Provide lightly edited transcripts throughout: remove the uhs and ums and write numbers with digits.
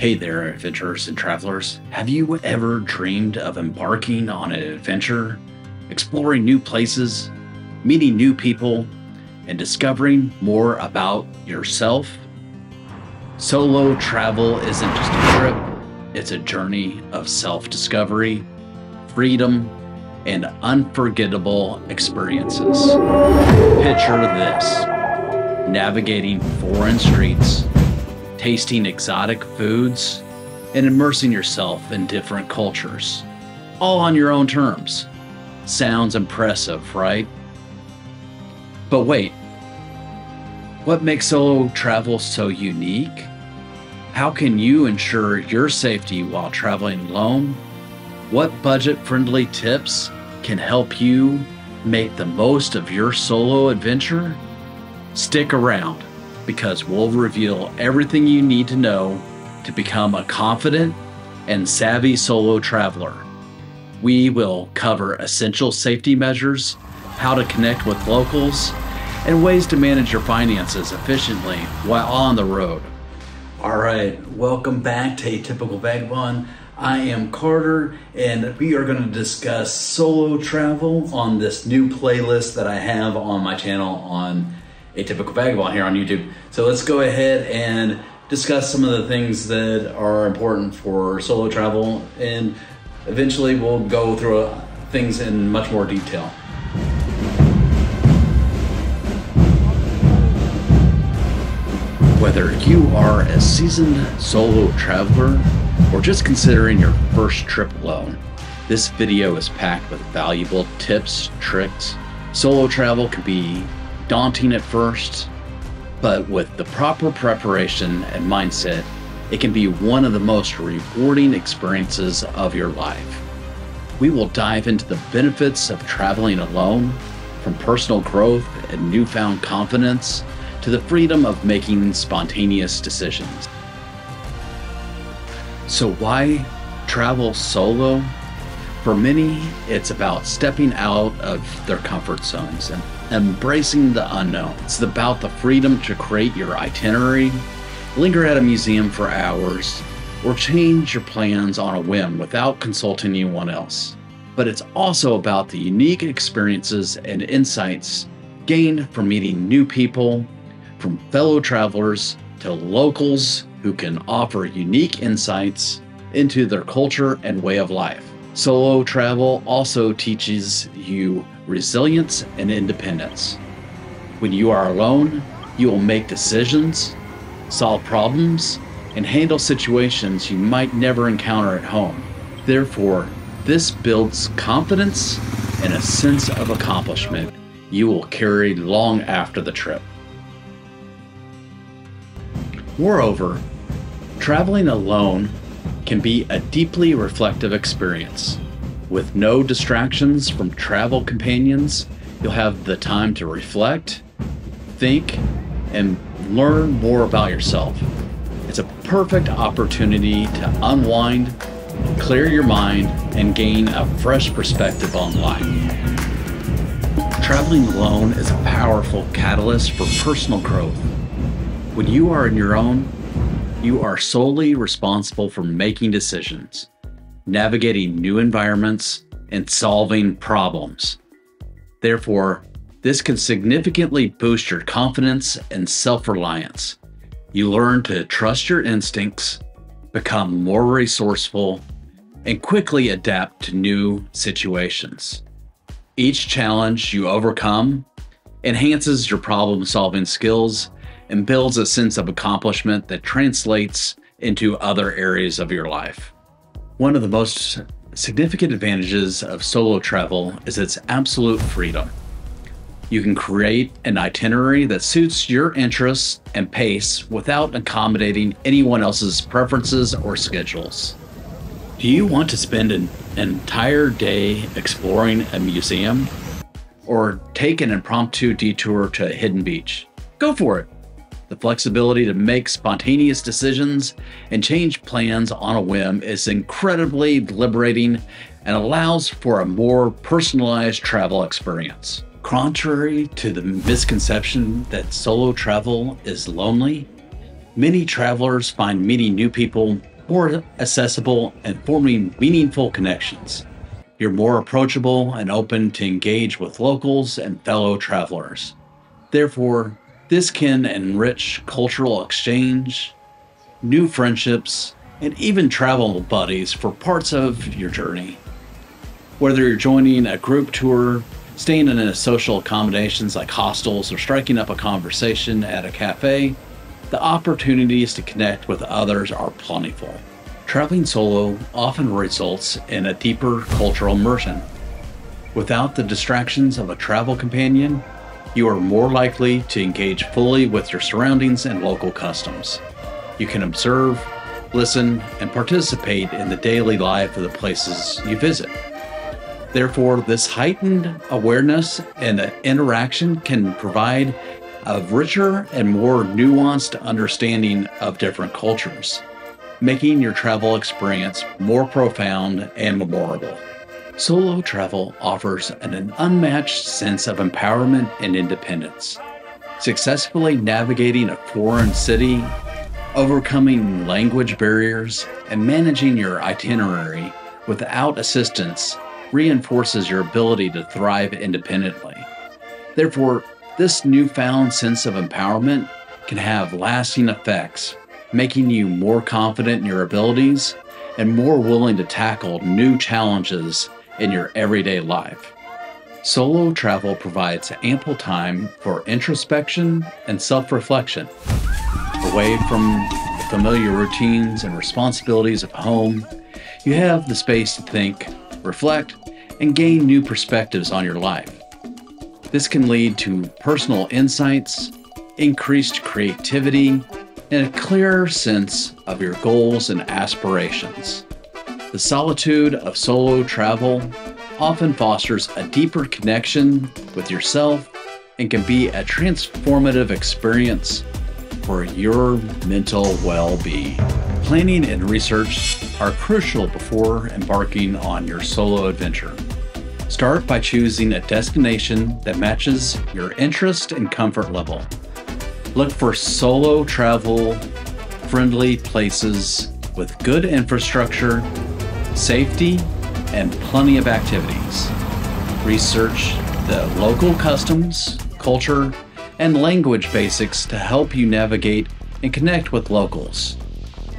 Hey there, adventurers and travelers. Have you ever dreamed of embarking on an adventure, exploring new places, meeting new people, and discovering more about yourself? Solo travel isn't just a trip, it's a journey of self-discovery, freedom, and unforgettable experiences. Picture this: navigating foreign streets, tasting exotic foods, and immersing yourself in different cultures, all on your own terms. Sounds impressive, right? But wait, what makes solo travel so unique? How can you ensure your safety while traveling alone? What budget-friendly tips can help you make the most of your solo adventure? Stick around, because we'll reveal everything you need to know to become a confident and savvy solo traveler. We will cover essential safety measures, how to connect with locals, and ways to manage your finances efficiently while on the road. All right, welcome back to Atypical Vagabond. I am Carter, and we are going to discuss solo travel on this new playlist that I have on my channel on Atypical Vagabond here on YouTube. So let's go ahead and discuss some of the things that are important for solo travel, and eventually we'll go through things in much more detail. Whether you are a seasoned solo traveler or just considering your first trip alone, this video is packed with valuable tips, tricks. Solo travel can be daunting at first, but with the proper preparation and mindset, it can be one of the most rewarding experiences of your life. We will dive into the benefits of traveling alone, from personal growth and newfound confidence to the freedom of making spontaneous decisions. So why travel solo? For many, it's about stepping out of their comfort zones and embracing the unknown. It's about the freedom to create your itinerary, linger at a museum for hours, or change your plans on a whim without consulting anyone else. But it's also about the unique experiences and insights gained from meeting new people, from fellow travelers to locals who can offer unique insights into their culture and way of life. Solo travel also teaches you resilience and independence. When you are alone, you will make decisions, solve problems, and handle situations you might never encounter at home. Therefore, this builds confidence and a sense of accomplishment you will carry long after the trip. Moreover, traveling alone can be a deeply reflective experience. With no distractions from travel companions, you'll have the time to reflect, think, and learn more about yourself. It's a perfect opportunity to unwind, clear your mind, and gain a fresh perspective on life. Traveling alone is a powerful catalyst for personal growth. When you are on your own, you are solely responsible for making decisions, navigating new environments, and solving problems. Therefore, this can significantly boost your confidence and self-reliance. You learn to trust your instincts, become more resourceful, and quickly adapt to new situations. Each challenge you overcome enhances your problem-solving skills and builds a sense of accomplishment that translates into other areas of your life. One of the most significant advantages of solo travel is its absolute freedom. You can create an itinerary that suits your interests and pace without accommodating anyone else's preferences or schedules. Do you want to spend an entire day exploring a museum or take an impromptu detour to a hidden beach? Go for it. The flexibility to make spontaneous decisions and change plans on a whim is incredibly liberating and allows for a more personalized travel experience. Contrary to the misconception that solo travel is lonely, many travelers find meeting new people more accessible, and forming meaningful connections. You're more approachable and open to engage with locals and fellow travelers. Therefore, this can enrich cultural exchange, new friendships, and even travel buddies for parts of your journey. Whether you're joining a group tour, staying in a social accommodations like hostels, or striking up a conversation at a cafe, the opportunities to connect with others are plentiful. Traveling solo often results in a deeper cultural immersion. Without the distractions of a travel companion, you are more likely to engage fully with your surroundings and local customs. You can observe, listen, and participate in the daily life of the places you visit. Therefore, this heightened awareness and interaction can provide a richer and more nuanced understanding of different cultures, making your travel experience more profound and memorable. Solo travel offers an unmatched sense of empowerment and independence. Successfully navigating a foreign city, overcoming language barriers, and managing your itinerary without assistance reinforces your ability to thrive independently. Therefore, this newfound sense of empowerment can have lasting effects, making you more confident in your abilities and more willing to tackle new challenges in your everyday life. Solo travel provides ample time for introspection and self-reflection. Away from the familiar routines and responsibilities of home, you have the space to think, reflect, and gain new perspectives on your life. This can lead to personal insights, increased creativity, and a clearer sense of your goals and aspirations. The solitude of solo travel often fosters a deeper connection with yourself and can be a transformative experience for your mental well-being. Planning and research are crucial before embarking on your solo adventure. Start by choosing a destination that matches your interest and comfort level. Look for solo travel friendly places with good infrastructure, safety, and plenty of activities. Research the local customs, culture, and language basics to help you navigate and connect with locals.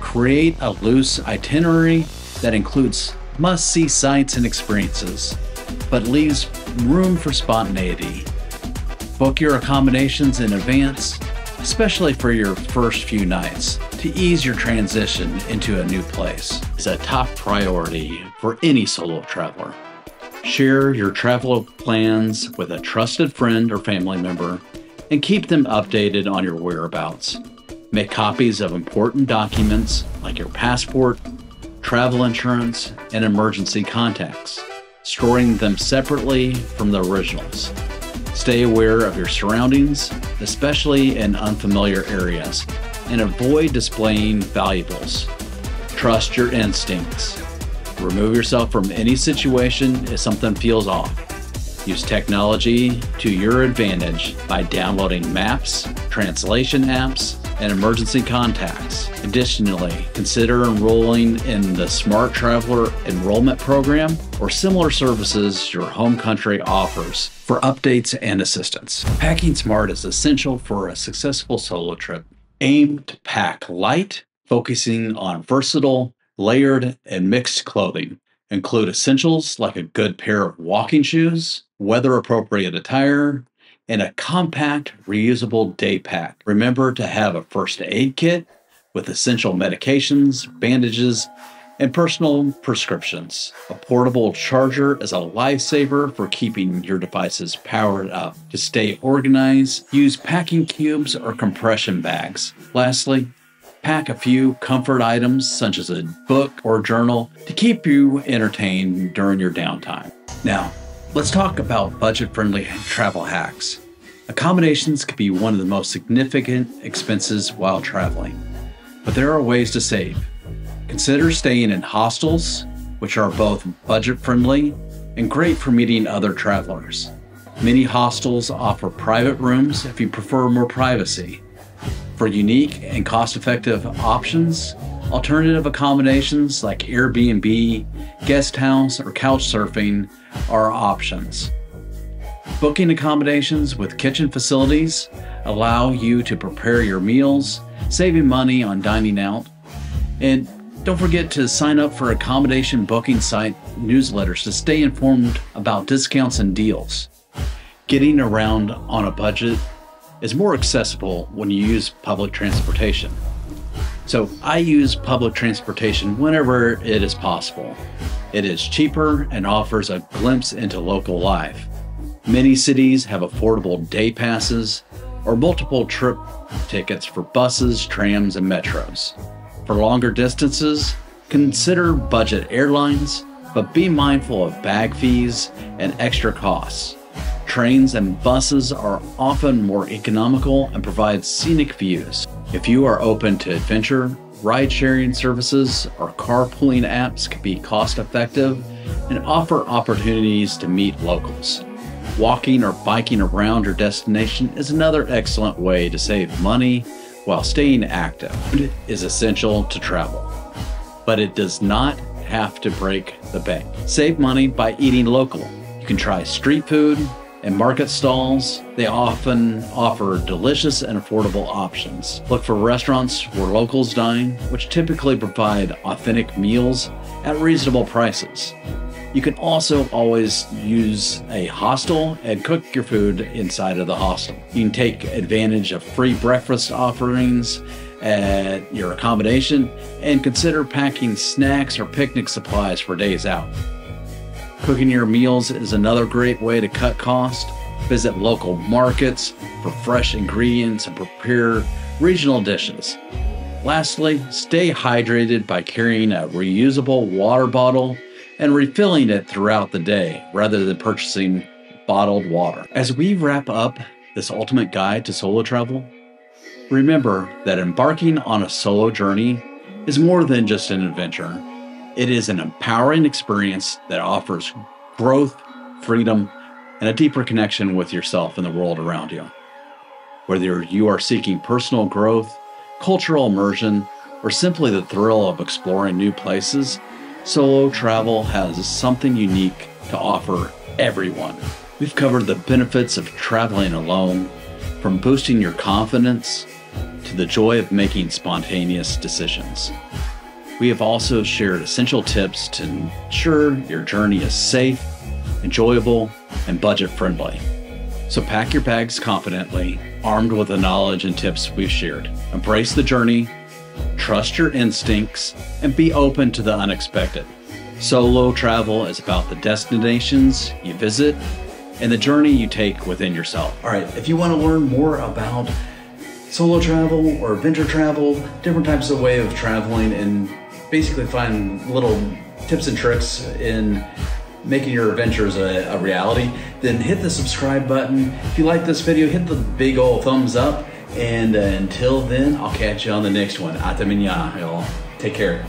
Create a loose itinerary that includes must-see sites and experiences, but leaves room for spontaneity. Book your accommodations in advance, especially for your first few nights, to ease your transition into a new place. It's a top priority for any solo traveler. Share your travel plans with a trusted friend or family member and keep them updated on your whereabouts. Make copies of important documents like your passport, travel insurance, and emergency contacts, storing them separately from the originals. Stay aware of your surroundings, especially in unfamiliar areas, and avoid displaying valuables. Trust your instincts. Remove yourself from any situation if something feels off. Use technology to your advantage by downloading maps, translation apps, and emergency contacts. Additionally, consider enrolling in the Smart Traveler Enrollment Program or similar services your home country offers for updates and assistance. Packing smart is essential for a successful solo trip. Aim to pack light, focusing on versatile, layered, and mixed clothing. Include essentials like a good pair of walking shoes, weather-appropriate attire, and a compact, reusable day pack. Remember to have a first aid kit with essential medications, bandages, and personal prescriptions. A portable charger is a lifesaver for keeping your devices powered up. To stay organized, use packing cubes or compression bags. Lastly, pack a few comfort items such as a book or journal to keep you entertained during your downtime. Now, let's talk about budget-friendly travel hacks. Accommodations can be one of the most significant expenses while traveling, but there are ways to save. Consider staying in hostels, which are both budget-friendly and great for meeting other travelers. Many hostels offer private rooms if you prefer more privacy. For unique and cost-effective options, Alternative accommodations like Airbnb, guest house, or couch surfing are options. Booking accommodations with kitchen facilities allow you to prepare your meals, saving money on dining out. And don't forget to sign up for accommodation booking site newsletters to stay informed about discounts and deals. Getting around on a budget is more accessible when you use public transportation. So I use public transportation whenever it is possible. It is cheaper and offers a glimpse into local life. Many cities have affordable day passes or multiple trip tickets for buses, trams, and metros. For longer distances, consider budget airlines, but be mindful of bag fees and extra costs. Trains and buses are often more economical and provide scenic views. If you are open to adventure, ride-sharing services or carpooling apps can be cost-effective and offer opportunities to meet locals. Walking or biking around your destination is another excellent way to save money while staying active. Food is essential to travel, but it does not have to break the bank. Save money by eating local. You can try street food and market stalls. They often offer delicious and affordable options. Look for restaurants where locals dine, which typically provide authentic meals at reasonable prices. You can also always use a hostel and cook your food inside of the hostel. You can take advantage of free breakfast offerings at your accommodation and consider packing snacks or picnic supplies for days out. Cooking your meals is another great way to cut costs. Visit local markets for fresh ingredients and prepare regional dishes. Lastly, stay hydrated by carrying a reusable water bottle and refilling it throughout the day rather than purchasing bottled water. As we wrap up this ultimate guide to solo travel, remember that embarking on a solo journey is more than just an adventure. It is an empowering experience that offers growth, freedom, and a deeper connection with yourself and the world around you. Whether you are seeking personal growth, cultural immersion, or simply the thrill of exploring new places, solo travel has something unique to offer everyone. We've covered the benefits of traveling alone, from boosting your confidence to the joy of making spontaneous decisions. We have also shared essential tips to ensure your journey is safe, enjoyable, and budget-friendly. So pack your bags confidently, armed with the knowledge and tips we've shared. Embrace the journey, trust your instincts, and be open to the unexpected. Solo travel is about the destinations you visit and the journey you take within yourself. All right, if you want to learn more about solo travel or adventure travel, different types of way of traveling, and basically find little tips and tricks in making your adventures a reality, then hit the subscribe button. If you like this video, hit the big old thumbs up. And until then, I'll catch you on the next one. Ata minya, y'all. Take care.